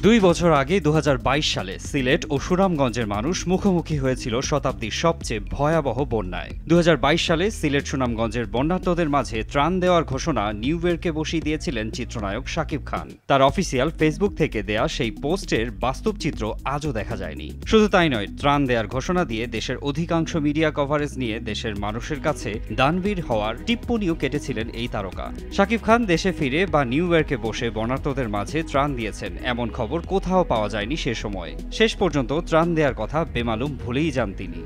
2 বছর আগে 2022 সালে সিলেট ও সুনামগঞ্জের মানুষ মুখোমুখি হয়েছিল শতাব্দীর সবচেয়ে ভয়াবহ বন্যায়। 2022 সালে সিলেট সুনামগঞ্জের বন্যার্তদের মাঝে ত্রাণ দেওয়ার ঘোষণা নিউ ইয়র্কে বসিয়ে দিয়েছিলেন চিত্রনায়ক শাকিব খান। তার অফিসিয়াল ফেসবুক থেকে দেয়া সেই পোস্টের বাস্তব চিত্র আজও দেখা যায়নি। শুধু তাই নয়, ত্রাণ দেওয়ার ঘোষণা দিয়ে দেশের অধিকাংশ মিডিয়া কভারেজ নিয়ে দেশের মানুষের কাছে দানবীর হওয়ার টিপ্পনিও কেটেছিলেন এই তারকা। শাকিব খান দেশে ফিরে বা নিউ ইয়র্কে বসে বন্যার্তদের মাঝে ত্রাণ দিয়েছেন এমন খবর কোথাও পাওয়া যায়নি সে সময়। শেষ পর্যন্ত ত্রাণ দেওয়ার কথা বেমালুম ভুলেই যান তিনি।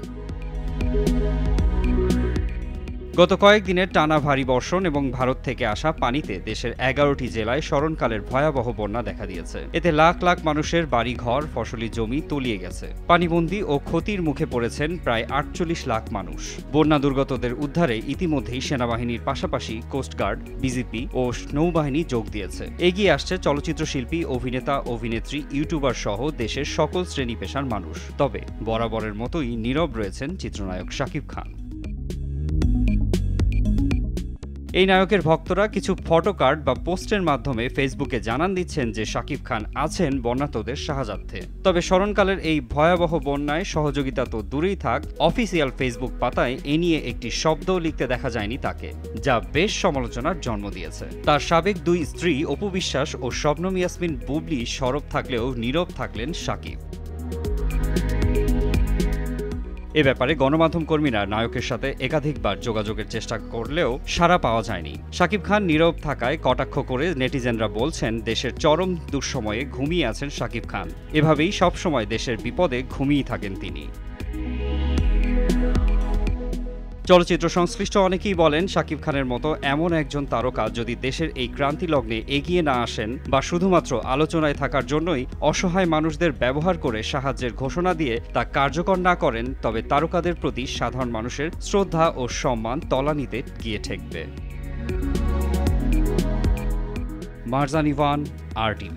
গত কয়েকদিনের টানা ভারী বর্ষণ এবং ভারত থেকে আসা পানিতে দেশের 11টি জেলায় স্মরণকালের ভয়াবহ বন্যা দেখা দিয়েছে। এতে লাখ লাখ মানুষের বাড়ি ঘর, ফসলি জমি তলিয়ে গেছে। পানিবন্দী ও ক্ষতির মুখে পড়েছেন প্রায় 48 লাখ মানুষ। বন্যা দুর্গতদের উদ্ধারে ইতিমধ্যেই সেনাবাহিনীর পাশাপাশি কোস্টগার্ড, বিজিপি ও নৌবাহিনী যোগ দিয়েছে। এগিয়ে আসছে চলচ্চিত্র শিল্পী, অভিনেতা, অভিনেত্রী, ইউটিউবার সহ দেশের সকল শ্রেণী পেশার মানুষ। তবে বরাবরের মতোই নীরব রয়েছেন চিত্রনায়ক শাকিব খান। এই নায়কের ভক্তরা কিছু ফটোকার্ড বা পোস্টের মাধ্যমে ফেসবুকে জানান দিচ্ছেন যে শাকিব খান আছেন বন্যার্তদের সাহায্যার্থে। তবে স্মরণকালের এই ভয়াবহ বন্যায় সহযোগিতা তো দূরেই থাক, অফিসিয়াল ফেসবুক পাতায় এ নিয়ে একটি শব্দও লিখতে দেখা যায়নি তাকে, যা বেশ সমালোচনার জন্ম দিয়েছে। তার সাবেক 2 স্ত্রী অপু বিশ্বাস ও শবনম ইয়াসমিন বুবলি সরব থাকলেও নীরব থাকলেন শাকিব। এ ব্যাপারে গণমাধ্যম কর্মীরা নায়কের সাথে একাধিকবার যোগাযোগের চেষ্টা করলেও সাড়া পাওয়া যায়নি। শাকিব খান নীরব থাকায় কটাক্ষ করে নেটিজেনরা বলছেন দেশের চরম দুঃসময়ে ঘুমিয়ে আছেন শাকিব খান। এভাবেই সবসময় দেশের বিপদে ঘুমিয়ে থাকেন তিনি। চলচ্চিত্র সংশ্লিষ্ট অনেকেই বলেন, শাকিব খানের মতো এমন একজন তারকা যদি দেশের এই ক্রান্তি লগ্নে এগিয়ে না আসেন বা শুধুমাত্র আলোচনায় থাকার জন্যই অসহায় মানুষদের ব্যবহার করে সাহায্যের ঘোষণা দিয়ে তা কার্যকর না করেন, তবে তারকাদের প্রতি সাধারণ মানুষের শ্রদ্ধা ও সম্মান তলানিতে গিয়ে ঠেকবে। Marjan Ivan, RTV।